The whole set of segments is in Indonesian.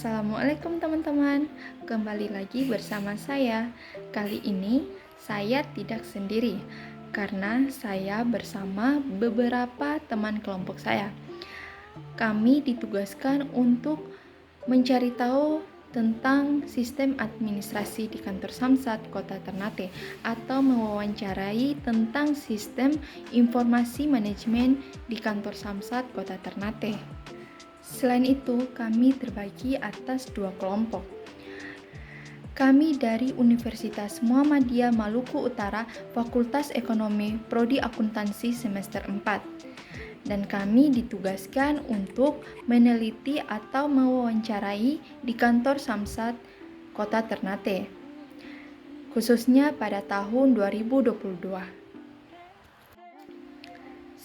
Assalamualaikum teman-teman, kembali lagi bersama saya. Kali ini saya tidak sendiri karena saya bersama beberapa teman kelompok saya. Kami ditugaskan untuk mencari tahu tentang sistem administrasi di kantor Samsat Kota Ternate atau mewawancarai tentang sistem informasi manajemen di kantor Samsat Kota Ternate. Selain itu, kami terbagi atas dua kelompok. Kami dari Universitas Muhammadiyah Maluku Utara, Fakultas Ekonomi, Prodi Akuntansi semester 4. Dan kami ditugaskan untuk meneliti atau mewawancarai di kantor Samsat Kota Ternate, khususnya pada tahun 2022.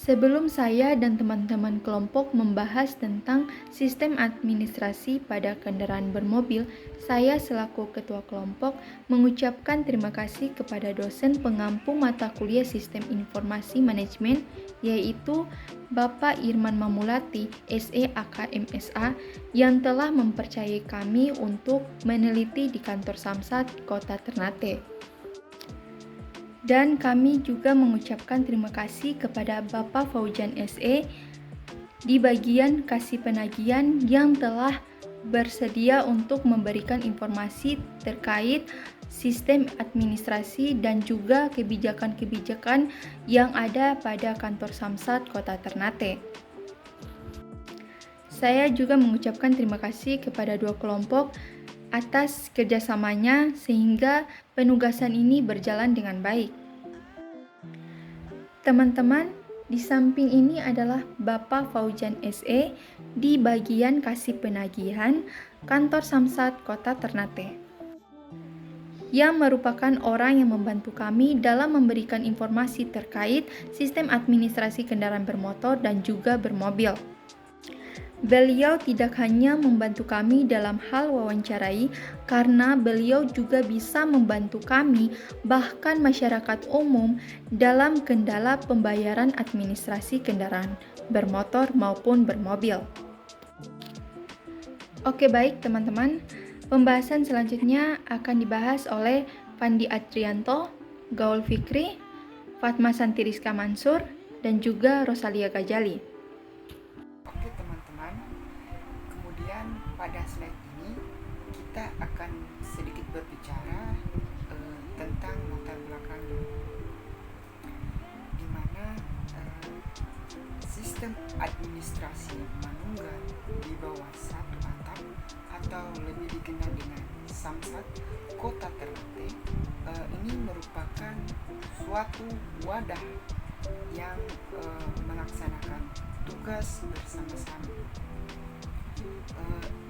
Sebelum saya dan teman-teman kelompok membahas tentang sistem administrasi pada kendaraan bermobil, saya selaku ketua kelompok mengucapkan terima kasih kepada dosen pengampu mata kuliah Sistem Informasi Manajemen, yaitu Bapak Irman Mamulati, SE AKMSA, yang telah mempercayai kami untuk meneliti di kantor Samsat Kota Ternate. Dan kami juga mengucapkan terima kasih kepada Bapak Faujan SE di bagian kasih penagihan yang telah bersedia untuk memberikan informasi terkait sistem administrasi dan juga kebijakan-kebijakan yang ada pada kantor Samsat Kota Ternate. Saya juga mengucapkan terima kasih kepada dua kelompok atas kerjasamanya sehingga penugasan ini berjalan dengan baik. Teman-teman, di samping ini adalah Bapak Faujan SE di bagian kasih penagihan kantor Samsat Kota Ternate, yang merupakan orang yang membantu kami dalam memberikan informasi terkait sistem administrasi kendaraan bermotor dan juga bermobil. Beliau tidak hanya membantu kami dalam hal wawancarai, karena beliau juga bisa membantu kami, bahkan masyarakat umum, dalam kendala pembayaran administrasi kendaraan bermotor maupun bermobil. Oke, baik teman-teman, pembahasan selanjutnya akan dibahas oleh Fandi Adrianto, Gaul Fikri, Fatma Santiriska Mansur, dan juga Rosalia Gajali. Pada slide ini kita akan sedikit berbicara tentang latar belakang di mana sistem administrasi manunggal di bawah satu atap atau lebih dikenal dengan Samsat Kota Ternate ini merupakan suatu wadah yang melaksanakan tugas bersama-sama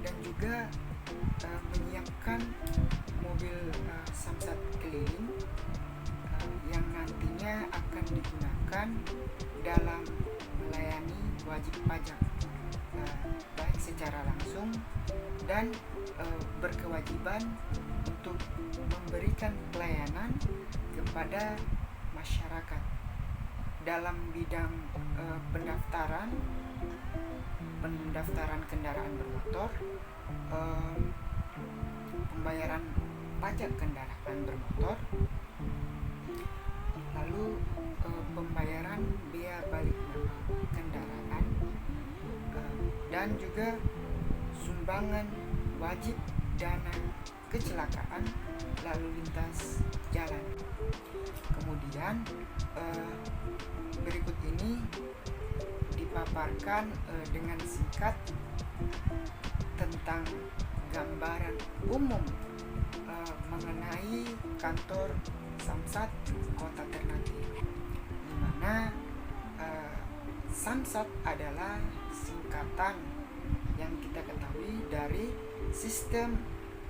dan juga menyiapkan mobil Samsat keliling yang nantinya akan digunakan dalam melayani wajib pajak baik secara langsung dan berkewajiban untuk memberikan pelayanan kepada masyarakat dalam bidang pendaftaran kendaraan bermotor, pembayaran pajak kendaraan bermotor, lalu pembayaran biaya balik nama kendaraan, dan juga sumbangan wajib dana kecelakaan lalu lintas jalan. Kemudian berikut ini dipaparkan dengan singkat tentang gambaran umum mengenai kantor Samsat Kota Ternate, di mana Samsat adalah singkatan yang kita ketahui dari Sistem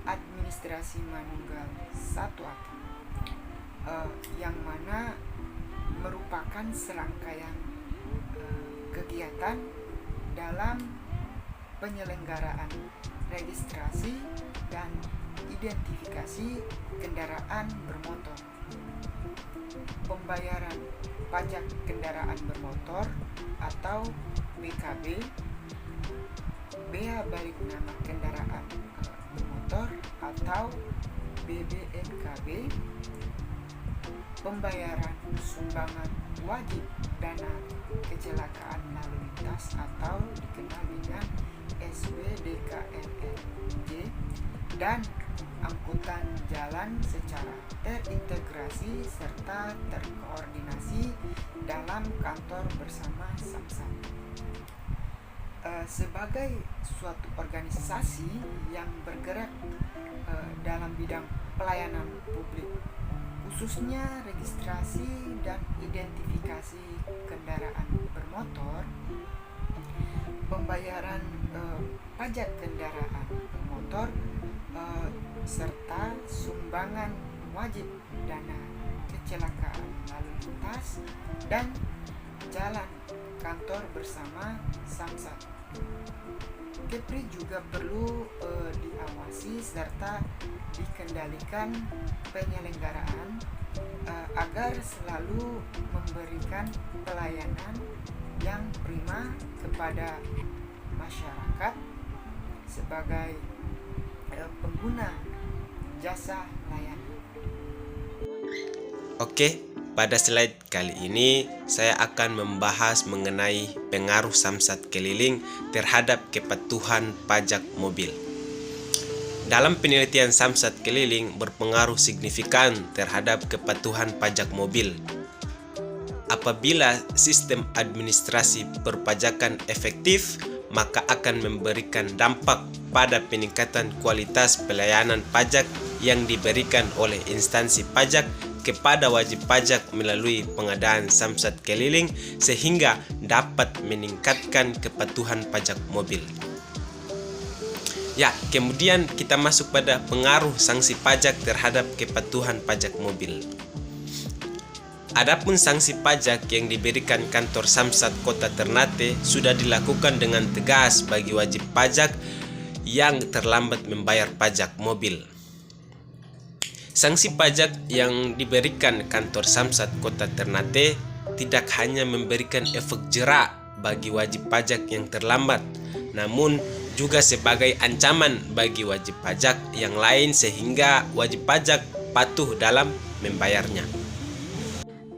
Administrasi Manunggal Satu Atap, yang mana merupakan serangkaian kegiatan dalam penyelenggaraan registrasi dan identifikasi kendaraan bermotor, pembayaran pajak kendaraan bermotor atau PKB, bea balik nama kendaraan bermotor atau BBNKB, pembayaran sumbangan wajib dana kecelakaan lalu lintas atau dikenal dengan SWDKNLJ, dan angkutan jalan secara terintegrasi serta terkoordinasi dalam kantor bersama Samsat. Sebagai suatu organisasi yang bergerak dalam bidang pelayanan publik, khususnya registrasi dan identifikasi kendaraan bermotor, pembayaran pajak kendaraan bermotor, serta sumbangan wajib dana kecelakaan lalu lintas dan jalan kantor bersama Samsat. Kepri juga perlu diawasi serta dikendalikan penyelenggaraan agar selalu memberikan pelayanan yang prima kepada masyarakat sebagai pengguna jasa layanan. Oke, pada slide kali ini saya akan membahas mengenai pengaruh Samsat keliling terhadap kepatuhan pajak mobil. Dalam penelitian, Samsat keliling berpengaruh signifikan terhadap kepatuhan pajak mobil. Apabila sistem administrasi perpajakan efektif, maka akan memberikan dampak pada peningkatan kualitas pelayanan pajak yang diberikan oleh instansi pajak kepada wajib pajak melalui pengadaan Samsat keliling, sehingga dapat meningkatkan kepatuhan pajak mobil. Ya, kemudian kita masuk pada pengaruh sanksi pajak terhadap kepatuhan pajak mobil. Adapun sanksi pajak yang diberikan kantor Samsat Kota Ternate sudah dilakukan dengan tegas bagi wajib pajak yang terlambat membayar pajak mobil. Sanksi pajak yang diberikan kantor Samsat Kota Ternate tidak hanya memberikan efek jera bagi wajib pajak yang terlambat, namun juga sebagai ancaman bagi wajib pajak yang lain sehingga wajib pajak patuh dalam membayarnya.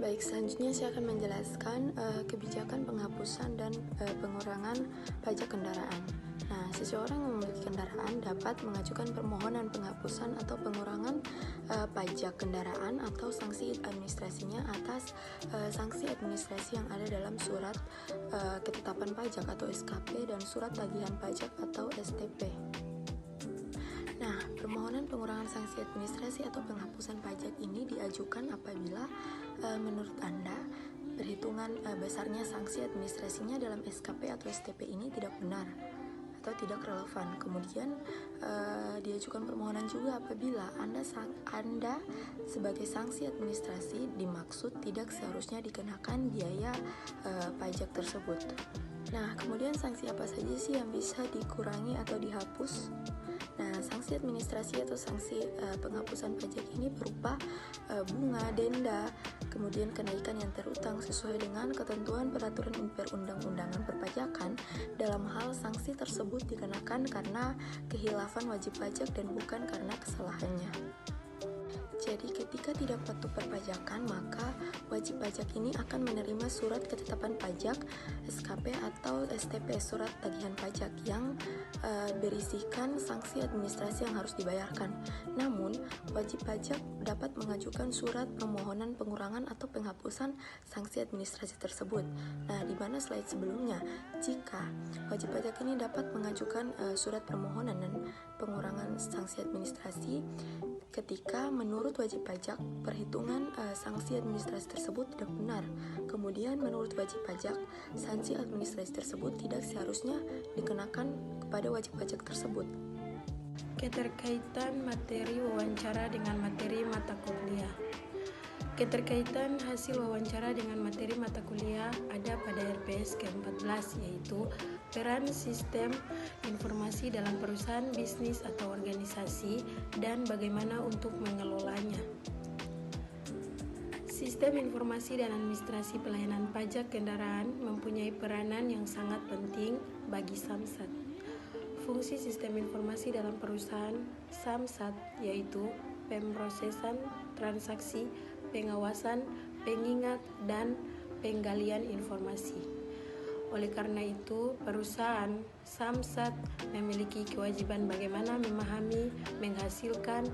Baik, selanjutnya saya akan menjelaskan kebijakan penghapusan dan pengurangan pajak kendaraan. Nah, seseorang yang memiliki kendaraan dapat mengajukan permohonan penghapusan atau pengurangan pajak kendaraan atau sanksi administrasinya atas sanksi administrasi yang ada dalam surat ketetapan pajak atau SKP dan surat tagihan pajak atau STP. Nah, permohonan pengurangan sanksi administrasi atau penghapusan pajak ini diajukan apabila menurut Anda perhitungan besarnya sanksi administrasinya dalam SKP atau STP ini tidak benar atau tidak relevan. Kemudian diajukan permohonan juga apabila Anda sebagai sanksi administrasi dimaksud tidak seharusnya dikenakan biaya pajak tersebut. Nah, kemudian sanksi apa saja sih yang bisa dikurangi atau dihapus? Nah, sanksi administrasi atau sanksi penghapusan pajak ini berupa bunga, denda, kemudian kenaikan yang terutang sesuai dengan ketentuan peraturan perundang-undangan perpajakan dalam hal sanksi tersebut dikenakan karena kehilafan wajib pajak dan bukan karena kesalahannya. Jadi ketika tidak patuh perpajakan, maka wajib pajak ini akan menerima surat ketetapan pajak SKP atau STP, surat tagihan pajak yang berisikan sanksi administrasi yang harus dibayarkan. Namun, wajib pajak dapat mengajukan surat permohonan pengurangan atau penghapusan sanksi administrasi tersebut. Nah, di mana slide sebelumnya, jika wajib pajak ini dapat mengajukan surat permohonan dan pengurangan sanksi administrasi ketika menurut wajib pajak perhitungan sanksi administrasi tersebut tidak benar. Kemudian menurut wajib pajak sanksi administrasi tersebut tidak seharusnya dikenakan kepada wajib pajak tersebut. Keterkaitan materi wawancara dengan materi mata kuliah. Keterkaitan hasil wawancara dengan materi mata kuliah ada pada RPS ke-14, yaitu peran sistem informasi dalam perusahaan, bisnis, atau organisasi, dan bagaimana untuk mengelolanya. Sistem informasi dan administrasi pelayanan pajak kendaraan mempunyai peranan yang sangat penting bagi Samsat. fungsi sistem informasi dalam perusahaan Samsat yaitu pemrosesan transaksi, pengawasan, pengingat, dan penggalian informasi. Oleh karena itu, perusahaan Samsat memiliki kewajiban bagaimana memahami, menghasilkan,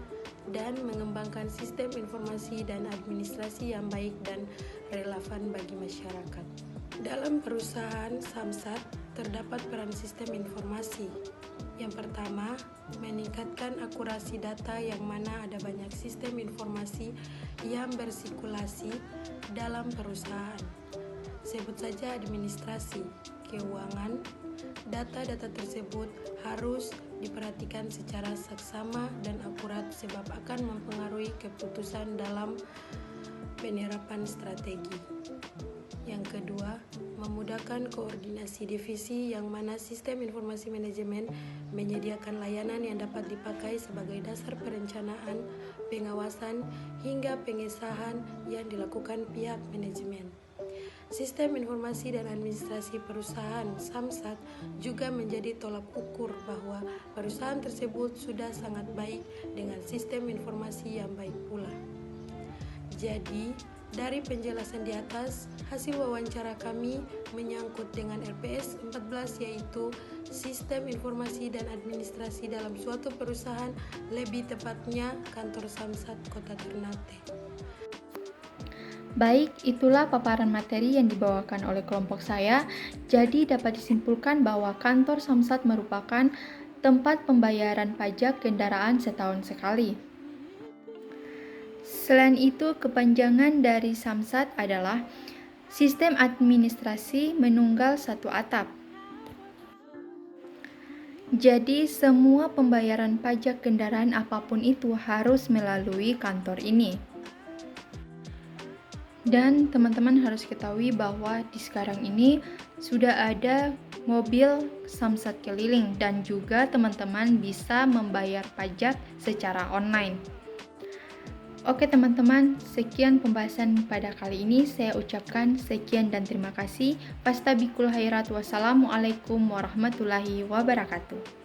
dan mengembangkan sistem informasi dan administrasi yang baik dan relevan bagi masyarakat. Dalam perusahaan Samsat terdapat peran sistem informasi. Yang pertama, meningkatkan akurasi data yang mana ada banyak sistem informasi yang bersirkulasi dalam perusahaan. Sebut saja administrasi, keuangan. Data-data tersebut harus diperhatikan secara saksama dan akurat sebab akan mempengaruhi keputusan dalam penerapan strategi. Yang kedua, memudahkan koordinasi divisi yang mana sistem informasi manajemen menyediakan layanan yang dapat dipakai sebagai dasar perencanaan, pengawasan, hingga pengesahan yang dilakukan pihak manajemen. Sistem informasi dan administrasi perusahaan Samsat juga menjadi tolak ukur bahwa perusahaan tersebut sudah sangat baik dengan sistem informasi yang baik pula. Jadi, dari penjelasan di atas, hasil wawancara kami menyangkut dengan RPS 14 yaitu sistem informasi dan administrasi dalam suatu perusahaan, lebih tepatnya kantor Samsat Kota Ternate. Baik, itulah paparan materi yang dibawakan oleh kelompok saya. Jadi dapat disimpulkan bahwa kantor Samsat merupakan tempat pembayaran pajak kendaraan setahun sekali. Selain itu, kepanjangan dari Samsat adalah Sistem Administrasi Menunggal Satu Atap. Jadi, semua pembayaran pajak kendaraan apapun itu harus melalui kantor ini. Dan teman-teman harus ketahui bahwa di sekarang ini sudah ada mobil Samsat keliling dan juga teman-teman bisa membayar pajak secara online. Oke teman-teman, sekian pembahasan pada kali ini. Saya ucapkan sekian dan terima kasih. Fastabikul khairat. Wassalamualaikum warahmatullahi wabarakatuh.